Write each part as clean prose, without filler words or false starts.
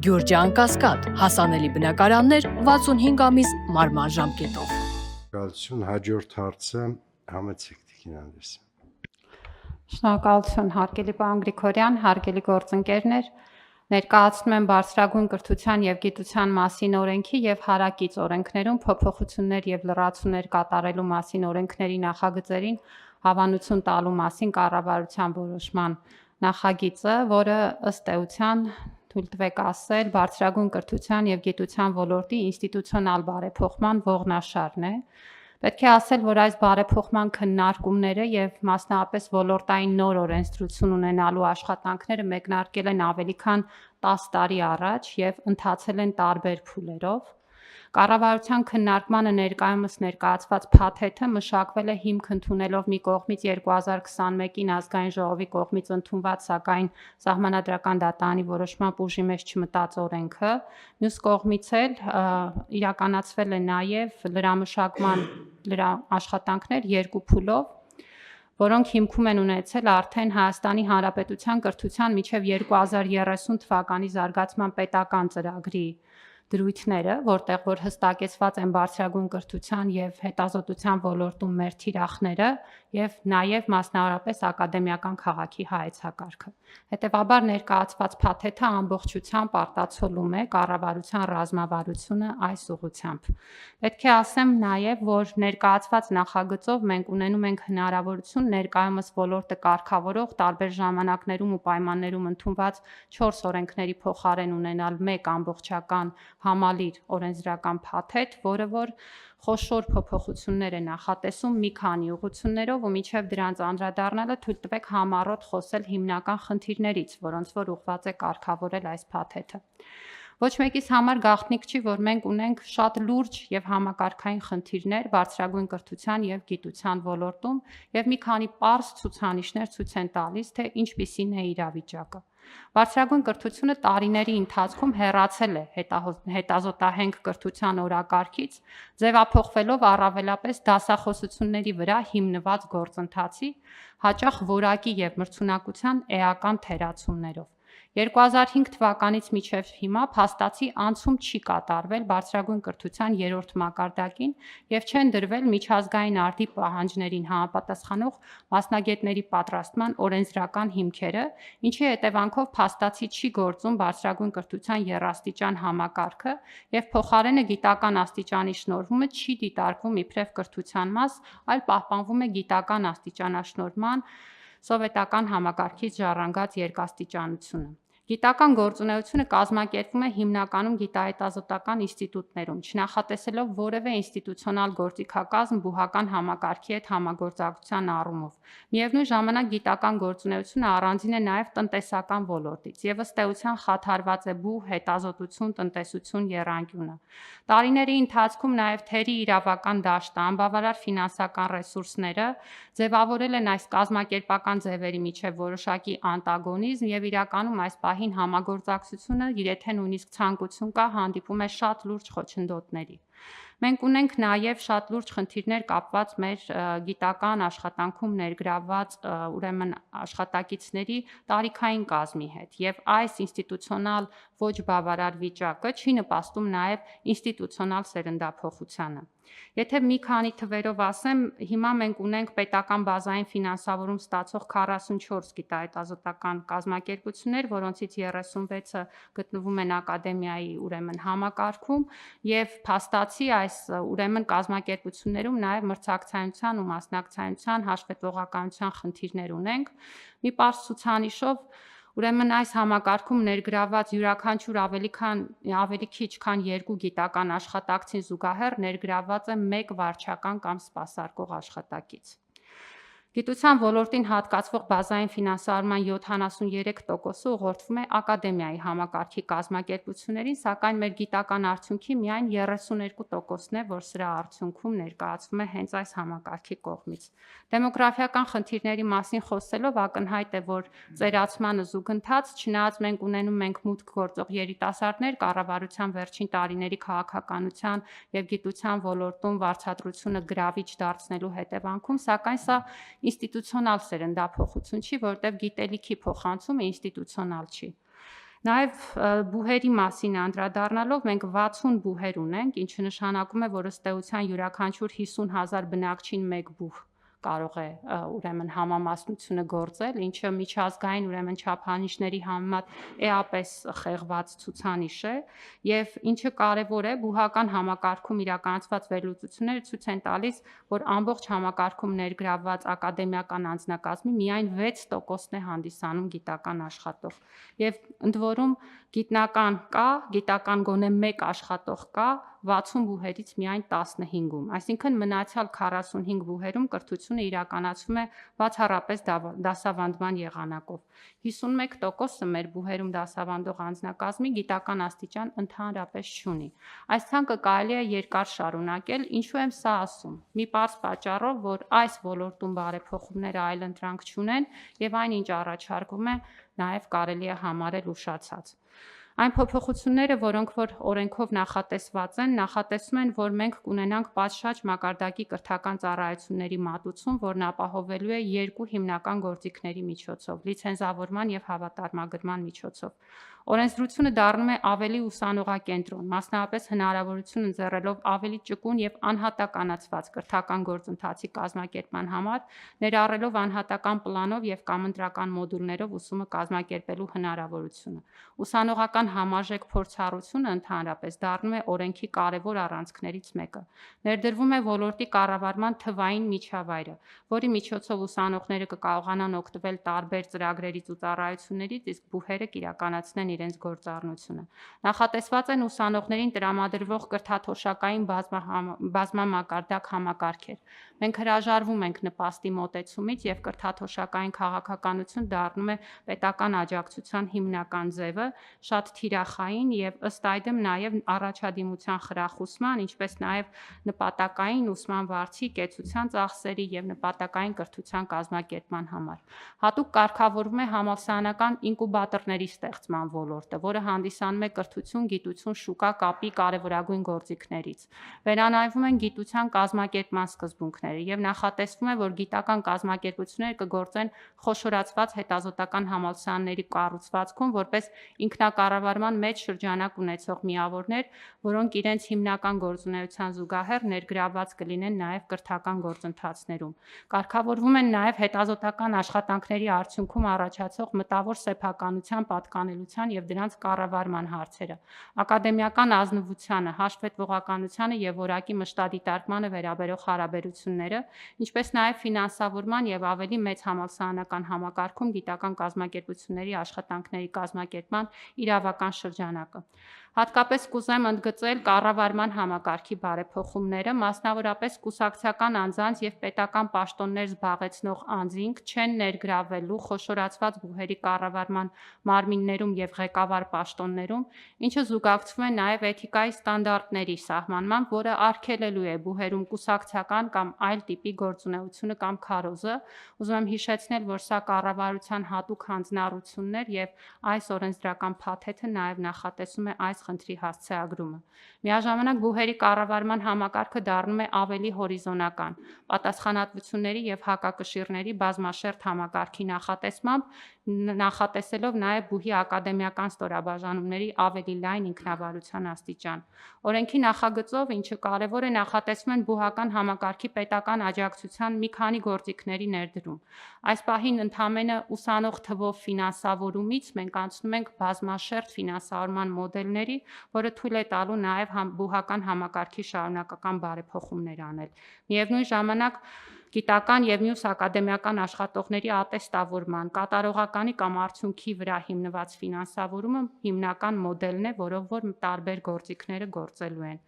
Գյուրջան Կասկադ, հասանելի բնակարաններ 65 ամիս մարման ժամկետով։ Շնորհակալություն, հաջորդ հարցը համեցեք Տիկին Անդրեաս։ Շնորհակալություն, հարգելի պարոն Գրիգորյան, հարգելի գործընկերներ, ներկայացնում եմ Բարձրագույն կրթության և գիտության մասին օրենքի և հարակից օրենքներում փոփոխություններ և լրացումներ կատարելու մասին օրենքների նախագծերին հավանություն տալու մասին կառավարության որոշման նախագիծը, որը ըստ էության թույլ տվեք ասել Բարձրագույն կրթության և գիտության ոլորտի ինստիտուցիոնալ բարեփոխման ողնաշարն է։ Պետք է ասել, որ այս բարեփոխման քննարկումները և մասնավորապես ոլորտային նոր օրենսդրություն ունենալու աշխատանքները մեկնարկել են ավելի քան 10 տարի առաջ և ընթացել են տարբեր փուլերով։ Կառավարության քննարկմանը ներկայումս ներկայացված փաթեթը մշակվել է հիմք ընդունելով մի կողմից 2021-ին Ազգային ժողովի կողմից ընդունված, սակայն Սահմանադրական դատարանի որոշմամբ ուժի մեջ չմտած օրենքը, մյուս կողմից էլ իրականացվել է նաև լրամշակման աշխատանքներ երկու փուլով, որոնք հիմքում են ունեցել արդեն Հայաստանի Հանրապետության կրթության մինչև 2030 թվականի զարգացման պետական ծրագրի դրույթները, որտեղ որ հստակեցված են բարձրագույն կրթության և հետազոտության ոլորտում մեր թիրախները և նաև մասնավորապես ակադեմիական քաղաքի հայեցակարգը։ Հետևաբար ներկայացված փաթեթը ամբողջությամբ արտացոլում է կառավարության ռազմավարությունը այս ուղղությամբ։ Պետք է ասեմ նաև, որ ներկայացված նախագծով մենք ունենում ենք հնարավորություն ներկայումս ոլորտը կարգավորող տարբեր ժամանակներում ու պայմաններում ընդունված 4 օրենքների փոխարեն ունենալ մեկ ամբողջական համալիր օրենսդրական փաթեթ, որը որ խոշոր փոփոխություններ է նախատեսում մի քանի ուղղություններով ու մինչև դրանց անդրադառնալը թույլ տվեք համառոտ խոսել հիմնական խնդիրներից, որոնց որ ուղղված է կարգավորել այս փաթեթը։ Ոչ մեկիս համար գաղտնիք չի, որ մենք ունենք շատ լուրջ և համակարգային խնդիրներ բարձրագույն կրթության և գիտության ոլորտում և մի քանի պարզ ցուցանիշներ ցույց են տալիս, թե ինչպիսին է իրավիճակը։ Բարձրագույն կրթությունը տարիների ընթացքում հեռացել է հետազոտահենք կրթության օրակարգից, ձևափոխվելով առավելապես դասախոսությունների վրա հիմնված գործընթացի, հաճախ որակի և մրցունակության էական թերացումներով։ 2005 թվականից մինչև հիմա փաստացի անցում չի կատարվել բարձրագույն կրթության 3-րդ մակարդակին և չեն դրվել միջազգային արդի պահանջներին համապատասխանող մասնագետների պատրաստման օրենսդրական հիմքերը, ինչի հետևանքով փաստացի չի գործում բարձրագույն կրթության եռաստիճան համակարգը և փոխարենը գիտական աստիճանի շնորհումը չի դիտարկվում իբրև կրթության մաս, այլ պահպանվում է գիտական աստիճանաշնորհման սովետական համակարգից ժառանգած երկաստիճանությունը։ Գիտական գործունեությունը կազմակերպվում է հիմնականում գիտահետազոտական ինստիտուտներում, չնախատեսելով որևէ ինստիտուցիոնալ գործիքակազմ բուհական համակարգի հետ համագործակցության առումով։ Միևնույն ժամանակ գիտական գործունեությունը առանձին է նաև տնտեսական ոլորտից և ըստ էության խաթարված է բուհ, հետազոտություն, տնտեսություն եռանկյունը։ Տարիների ընթացքում նաև թերի իրավական դաշտը, անբավարար ֆինանսական ռեսուրսները ձևավորել են այս կազմակերպական ձևերի միջև որոշակի անտագոնիզմ և իրականում այս պահին համագործակցությունը, եթե նույնիսկ ցանկություն կա, հանդիպում է շատ լուրջ խոչընդոտների։ Մենք ունենք նաև շատ լուրջ խնդիրներ կապված մեր գիտական աշխատանքում ներգրավված աշխատակիցների տարիքային կազմի հետ և այս ինստիտուցիոնալ ոչ բավարար վիճակը չի նպաստում նաև ինստիտուցիոնալ սերնդափոխությանը։ Եթե մի քանի թվերով ասեմ, հիմա մենք ունենք պետական բազային ֆինանսավորում ստացող 44 գիտահետազոտական կազմակերպություններ, որոնցից 36-ը գտնվում են ակադեմիայի համակարգում և փաստացի այս կազմակերպություններում նաև մրցակցայնության ու մասնակցայնության հաշվետվողականության խնդիրներ ունենք։ Մի պարզ ցուցանիշով այս համակարգում ներգրավված յուրաքանչյուր ավելի քիչ քան 2 գիտական աշխատակցին զուգահեռ ներգրավված է 1 վարչական կամ սպասարկող աշխատակից։ Գիտության ոլորտին հատկացվող բազային ֆինանսավորման 73%-ը ուղղորդվում է ակադեմիայի համակարգի կազմակերպություններին, սակայն մեր գիտական արդյունքի միայն 32%-ն է, որ սրա արդյունքում ներկայացվում է հենց այս համակարգի կողմից։ Դեմոգրաֆիական խնդիրների մասին խոսելով ակնհայտ է, որ ծերացմանը զուգընթաց, չնայած մենք ունենում ենք մուտք գործող երիտասարդներ, կառավարության վերջին տարիների քաղաքականության և գիտության ոլորտում վարձատրությունը գրավիչ դարձնելու հետևանքում, սակայն սա ինստիտուցիոնալ սերնդափոխություն չի, որտեղ գիտելիքի փոխանցումը ինստիտուցիոնալ չի։ Նաև բուհերի մասին անդրադառնալով մենք 60 բուհեր ունենք, ինչը նշանակում է, որ ըստ էության յուրաքանչյուր 50,000 բնակչին մեկ բուհ կարող է ուրեմն համամասնությունը գործել, ինչը միջազգային ուրեմն չափանիշների համեմատ էապես խեղված ցուցանիշ է, եւ ինչը կարեւոր է, բուհական համակարգում իրականացված վերլուծությունները ցույց են տալիս, որ ամբողջ համակարգում ներգրավված ակադեմիական անձնակազմի միայն 6%-ն է հանդիսանում գիտական աշխատող, եւ ընդ որում գիտնական կա, գիտական գոնե մեկ աշխատող կա 60 բուհերից միայն 15-ում, այսինքն մնացյալ 45 բուհերում կրթությունը իրականացվում է բացառապես դասավանդման եղանակով։ 51%-ը մեր բուհերում դասավանդող անձնակազմի գիտական աստիճան ընդհանրապես չունի։ Այս ցանկը կարելի է երկար շարունակել, ինչու եմ սա ասում։ Մի պարզ պատճառով, որ այս ոլորտում բարեփոխումները այլընտրանք չունեն եւ այնինչ առաջարկվում է նաև կարելի է համարել ուշացած։ Այն փոփոխությունները, որոնք որ օրենքով նախատեսված են, նախատեսում են, որ մենք կունենանք պատշաճ մակարդակի կրթական ծառայությունների մատուցում, որն ապահովելու է երկու հիմնական գործիքների միջոցով՝ լիցենզավորման եւ հավատարմագրման միջոցով։ Օրենսդրությունը դառնում է ավելի ուսանողակենտրոն, մասնավորապես հնարավորություն ընձեռելով ավելի ճկուն եւ անհատականացված կրթական գործընթացի կազմակերպման համար, ներառելով անհատական պլանով եւ կամ ընտրական մոդուլներով ուսումը կազմակերպելու հնարավորությունը։ Ուսանողական համարժեք փորձառությունը ընդհանրապես դառնում է օրենքի կարևոր առանցքներից մեկը։ Ներդրվում է ոլորտի կառավարման թվային միջավայրը, որի միջոցով ուսանողները կկարողանան օգտվել տարբեր ծրագրերից ու ծառայություններից, իսկ բուհերը կիրականացնեն իրենց գործառնությունը։ Նախատեսված են ուսանողներին տրամադրվող կրթաթոշակային բազմամակարդակ համակարգեր։ Մենք հրաժարվում ենք նպաստի մոտեցումից եւ կրթաթոշակային քաղաքականություն դառնում է պետական աջակցության հիմնական ձևը, շատ թիրախային եւ ըստ այդմ նաեւ առաջադիմության խրախուսման, ինչպես նաեւ նպատակային ուսման վարձի, կեցության ծախսերի եւ նպատակային կրթության կազմակերպման համար։ Հատուկ կարգավորվում է համալսարանական ինկուբատորների ստեղծման ոլորտը, որը հանդիսանում է կրթություն, գիտություն, շուկա կապի կարևորագույն գործիքներից։ Վերանայվում են գիտության կազմակերպման սկզբունքները եւ նախատեսվում է, որ գիտական կազմակերպությունները կգործեն խոշորացված հետազոտական համալսարանների կառուցվածքում որպես ինքնակառավարման մեջ շրջանակ ունեցող միավորներ, որոնք իրենց հիմնական գործունեության զուգահեռ ներգրավված կլինեն նաեւ կրթական գործընթացներում։ Կարգավորվում են նաեւ հետազոտական աշխատանքների արդյունքում առաջացող մտավոր սեփականության պատկանելության եւ դրանց կառավարման հարցերը, ակադեմիական ազնվությանը, հաշվետվողականությանը եւ որակի մշտադիտարկմանը վերաբերող հարաբերությունները, ինչպես նաեւ ֆինանսավորման եւ ավելի մեծ համալսարանական համակարգում գիտական կազմակերպությունների աշխատանքների կազմակերպման իրավական շրջանակը։ Հատկապես կուզեմ ընդգծել կառավարման համակարգի բարեփոխումները, մասնավորապես կուսակցական անձանց եւ պետական պաշտոններ զբաղեցնող անձինք չեն ներգրավվելու խոշորացված բուհերի կառավարման մարմիններում եւ ղեկավար պաշտոններում, ինչը զուգակցվում է նաեւ էթիկայի ստանդարտների սահմանմամբ, որը արգելելու է բուհերում կուսակցական կամ այլ տիպի գործունեությունը կամ քարոզը։ Ուզում եմ հիշեցնել, որ սա կառավարության հատուկ հանձնառություններ եւ այս օրենսդրական փաթեթը նաեւ նախատեսում է այս խնդրի հասցեագրումը։ Միաժամանակ բուհերի կառավարման համակարգը դառնում է ավելի հորիզոնական, պատասխանատվությունների եւ հակակշիռների բազմաշերտ համակարգի նախատեսելով նաեւ բուհի ակադեմիական ստորաբաժանումների ավելի լայն ինքնավարության աստիճան։ Օրենքի նախագծով, ինչը կարևոր է, նախատեսվում են բուհական համակարգի պետական աջակցության մի քանի գործիքների ներդրում։ Այս պահին ընդամենը ուսանող թվով ֆինանսավորումից մենք անցնում ենք բազմաշերտ ֆինանսավորման մոդելների, որը թույլ է տալու նաև բուհական համակարգի շարունակական բարեփոխումներ անել։ Միևնույն ժամանակ գիտական եւ մյուս ակադեմիական աշխատողների ատեստավորման, կատարողականի կամ արդյունքի վրա հիմնված ֆինանսավորումը հիմնական մոդելն է, որով որ տարբեր գործիքները գործելու են։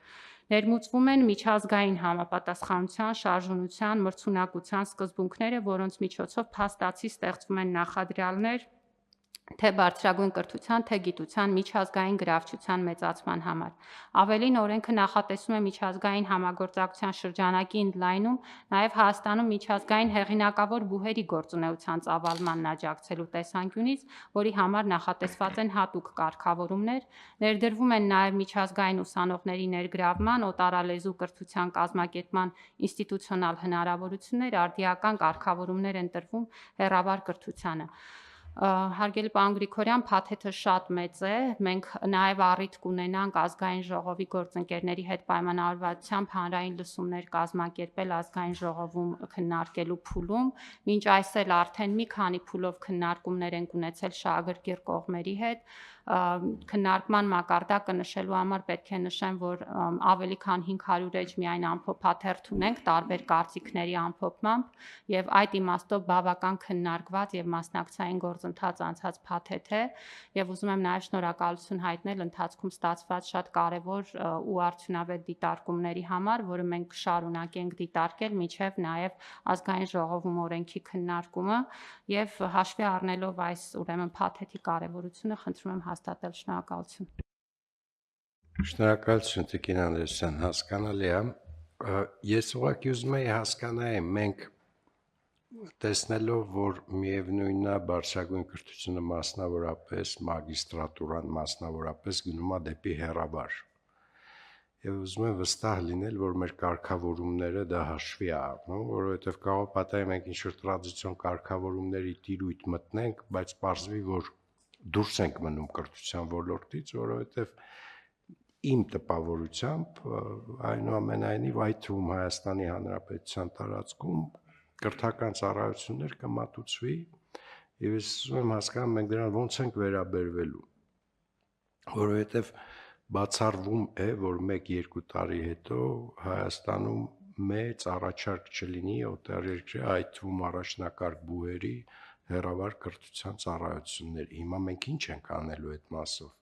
Ներմուծվում են միջազգային համապատասխանության, շարժունության, մրցունակության սկզբունքները, որոնց միջոցով փաստացի ստեղծվում են նախադրյալներ թե բարձրագույն կրթության, թե գիտության միջազգային գրավչության մեծացման համար։ Ավելին, օրենքը նախատեսում է միջազգային համագործակցության շրջանակի ընդլայնում, նաև Հայաստանում միջազգային հեղինակավոր բուհերի գործունեության ծավալմանն աջակցելու տեսանկյունից, որի համար նախատեսված են հատուկ կարգավորումներ, ներդրվում են նաև միջազգային ուսանողների ներգրավման, օտարալեզու կրթության կազմակերպման ինստիտուցիոնալ հնարավորություններ, արդիական կարգավորումներ են տրվում հեռավար կրթությանը։ Հարգելի պարոն Գրիգորյան, փաթեթը շատ մեծ է։ Մենք նաև առիթ կունենանք ազգային ժողովի գործընկերների հետ պայմանավորվածությամբ հանրային լսումներ կազմակերպել ազգային ժողովում քննարկելու փուլում։ Մինչ այս էլ արդեն մի քանի փուլով քննարկումներ են ունեցել շահագրգիռ կողմերի հետ։ Քննարկման մակարդակը նշելու համար պետք է նշեմ, որ ավելի քան 500 էջ միայն ամփոփաթերթ ունենք տարբեր կարծիքների ամփոփմամբ եւ այդ իմաստով բավական քննարկված եւ մասնակցային գործընթաց անցած փաթեթ է եւ ուզում եմ նաեւ շնորհակալություն հայտնել ընթացքում ստացված շատ կարեւոր ու արդյունավետ դիտարկումների համար, որը մենք կշարունակենք դիտարկել մինչեւ նաեւ ազգային ժողովում օրենքի քննարկումը եւ հաշվի առնելով այս ուրեմն փաթեթի կարեւորությունը խնդրում եմ հաստատել շնորհակալություն։ Շնորհակալություն Տիկին Անդրեասյան, հասկանալի է։ Ես ուղղակի ուզում եի հասկանալ, մենք տեսնելով, որ միևնույնն է բարձրագույն կրթությունը մասնավորապես, մագիստրատուրան մասնավորապես գնում է դեպի հեռավար։ Եվ ուզում եմ վստահ լինել, որ մեր կարգավորումները դա հաշվի է առնում, որովհետև կարող պատահի մենք ինչ-որ տրադիցիոն կարգավորումների տիրույթ մտնենք, բայց պարզվի, որ դուրս ենք մնում կրթության ոլորտից, որովհետև իմ տպավորությամբ այնուամենայնիվ այդ թվում Հայաստանի Հանրապետության տարածքում կրթական ծառայություններ կմատուցվի եւ ես ուզում եմ հասկանալ մենք դրան ոնց ենք վերաբերվելու, որովհետև բացառվում է, որ 1-2 տարի հետո Հայաստանում մեծ առաջարկ չլինի օտարերկրյա, այդ թվում առաջնակարգ բուհերի հեռավար կրթության ծառայությունների։ Հիմա մենք ինչ ենք անելու այդ մասով։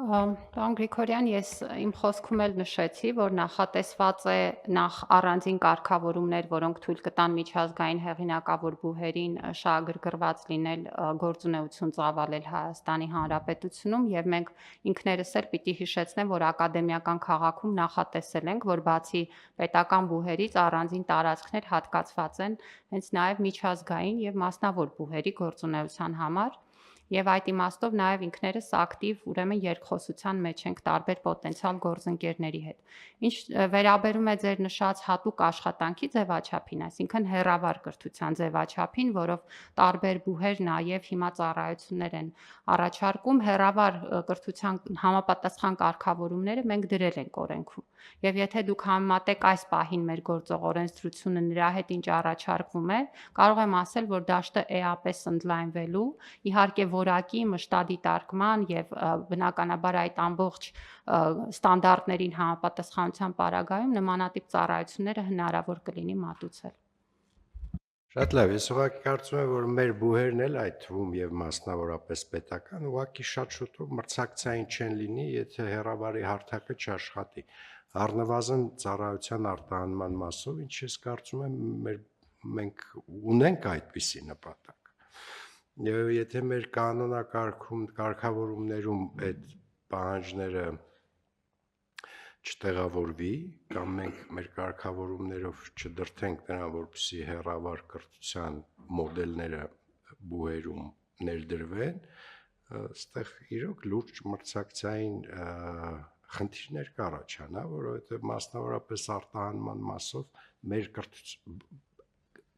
Պարոն Գրիգորյան, ես իմ խոսքում էլ նշեցի, որ նախատեսված է նախ առանձին կարգավորումներ, որոնք թույլ կտան միջազգային հեղինակավոր բուհերին շահագրգռված լինել գործունեություն ծավալել Հայաստանի Հանրապետությունում եւ մենք ինքներս էլ պիտի հիշեցնեմ, որ ակադեմիական քաղաքում նախատեսել ենք, որ բացի պետական բուհերից առանձին տարածքներ հատկացված են հենց նաեւ միջազգային եւ մասնավոր բուհերի գործունեության համար։ Եվ այդ իմաստով նաև ինքներս ակտիվ ուրեմն երկխոսության մեջ ենք տարբեր պոտենցիալ գործընկերների հետ։ Ինչ վերաբերում է ձեր նշած հատուկ աշխատանքի ձևաչափին, այսինքն հեռավար կրթության ձևաչափին, որով տարբեր բուհեր նաև հիմա ծառայություններ են առաջարկում, հեռավար կրթության համապատասխան կարգավորումները մենք դրել ենք օրենքում։ Եվ եթե դուք համեմատեք այս պահին մեր գործող օրենսդրությունը նրա հետ ինչ առաջարկվում է, կարող եմ ասել, որ դաշտը էապես ընդլայնվելու, իհարկե որակի մշտադիտարկման եւ բնականաբար այդ ամբողջ ստանդարտներին համապատասխանության պարագայում նմանատիպ ծառայությունները հնարավոր կլինի մատուցել։ Շատ լավ, ես ուղղակի կարծում եմ, որ մեր բուհերն էլ այդ թվում եւ մասնավորապես պետական ուղղակի շատ շուտով մրցակցային չեն լինի, եթե հեռավարի հարթակը չաշխատի։ Առնվազն ծառայության արտահանման մասով, ինչ ես կարծում եմ, մենք ունենք այդպիսի նպատակ։ Եվ եթե մեր կանոնակարգում, կարգավորումներում այդ պահանջները չտեղավորվի, կամ մենք մեր կարգավորումներով չդրթենք նրան, որպեսզի հեռավար կրթության մոդելները բուհերում ներդրվեն, այստեղ իրոք լուրջ մրցակցային խնդիրներ կառաջանա, որովհետև մասնավորապես արտահանման մասով մեր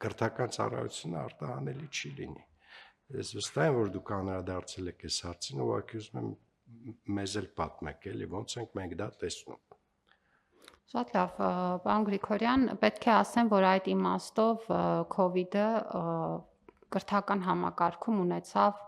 կրթական ծառայությունը արտահանելի չի լինի։ Ես վստահ եմ, որ դուք անդրադարձել եք այս հարցին, ուղղակի ուզում եմ մեզ էլ պատմեք, էլի ոնց ենք մենք դա տեսնում։ Շատ լավ, պարոն Գրիգորյան, պետք է ասեմ, որ այդ իմաստով COVID-ը կրթական համակարգում ունեցավ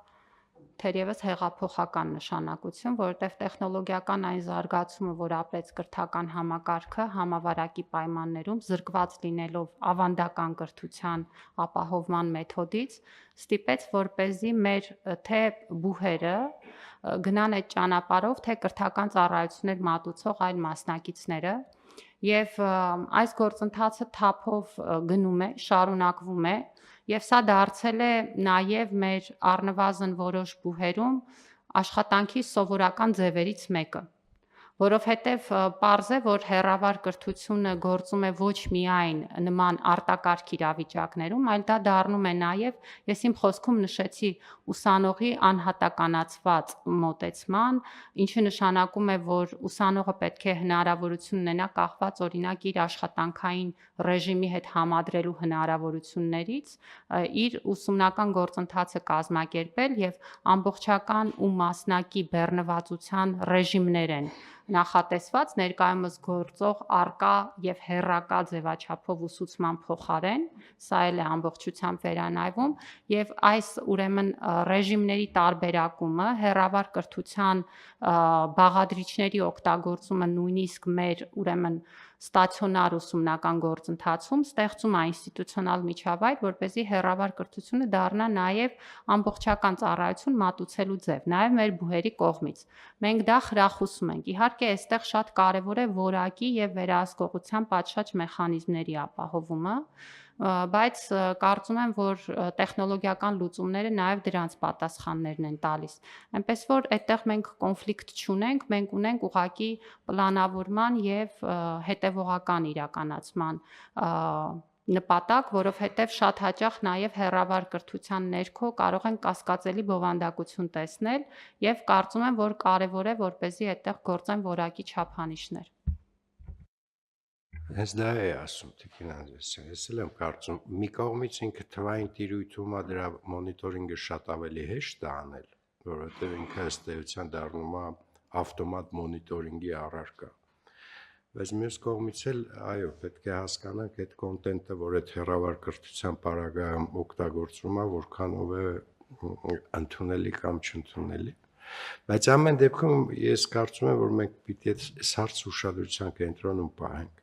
թերևս հեղափոխական նշանակություն, որովհետև տեխնոլոգիական այն զարգացումը, որ ապրեց կրթական համակարգը համավարակի պայմաններում, զրկված լինելով ավանդական կրթության ապահովման մեթոդից, ստիպեց, որպեսզի մեր թե բուհերը գնան այդ ճանապարհով, թե կրթական ծառայություններ մատուցող այլ մասնակիցները, եւ այս գործընթացը թափով գնում է, շարունակվում է, եւ սա դարձել է նաեւ մեր առնվազն որոշ բուհերում աշխատանքի սովորական ձևերից մեկը, որովհետև պարզ է, որ հեռավար կրթությունը գործում է ոչ միայն նման արտակարգ իրավիճակներում, այլ դա դառնում է նաև, ես իմ խոսքում նշեցի, ուսանողի անհատականացված մոտեցման, ինչը նշանակում է, որ ուսանողը պետք է հնարավորություն ունենա կախված օրինակ իր աշխատանքային ռեժիմի հետ համադրելու հնարավորություններից, իր ուսումնական գործընթացը կազմակերպել եւ ամբողջական ու մասնակի բեռնվածության ռեժիմներ են նախատեսված ներկայումս գործող արկա եւ հեռակա ձևաչափով ուսուցման փոխարեն, սա էլ է ամբողջությամբ վերանայվում եւ այս ուրեմն ռեժիմների տարբերակումը հեռավար կրթության բաղադրիչների օգտագործումը նույնիսկ մեր ուրեմն ստացիոնար ուսումնական գործընթացում ստեղծում է ինստիտուցիոնալ միջավայր, որպեսզի հեռավար կրթությունը դառնա նաև ամբողջական ծառայություն մատուցելու ձև, նաև մեր բուհերի կողմից։ Մենք դա խրախուսում ենք։ Իհարկե, այստեղ շատ կարևոր է որակի եւ վերահսկողության պատշաճ մեխանիզմների ապահովումը, բայց կարծում եմ, որ տեխնոլոգիական լուծումները նաև դրանց պատասխաններն են տալիս։ Այնպես որ այդտեղ մենք կոնֆլիկտ չունենք, մենք ունենք ուղղակի պլանավորման եւ հետևողական իրականացման նպատակ, որովհետև շատ հաճախ նաև հեռավար կրթության ներքո կարող են կասկածելի բովանդակություն տեսնել եւ կարծում եմ, որ կարեւոր է, որպեսզի այդտեղ գործեն որակի չափանիշներ։ Հենց դա է ասում Տիկին Անդրեասյան, ես էլ եմ կարծում, մի կողմից ինքը թվային տիրույթում դրա մոնիտորինգը շատ ավելի հեշտ է անել, որովհետև ինքը ըստ էության դառնում է ավտոմատ մոնիտորինգի առարկա։ Բայց մյուս կողմից էլ, այո, պետք է հասկանանք այդ կոնտենտը, որ այդ հեռավար կրթության պարագայում օգտագործվում է, որքանով է ընդունելի կամ չընդունելի։ Բայց ամեն դեպքում ես կարծում եմ, որ մենք պիտի այս հարցը ուշադրության կենտրոնում պահենք։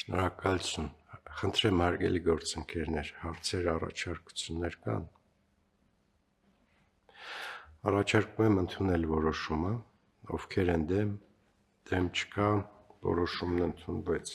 Շնորհակալություն։ Խնդրեմ հարգելի գործընկերներ, հարցեր, առաջարկություններ կան։ Առաջարկում եմ ընդունել որոշումը, ովքեր են դեմ չկա, որոշումն ընդունվեց։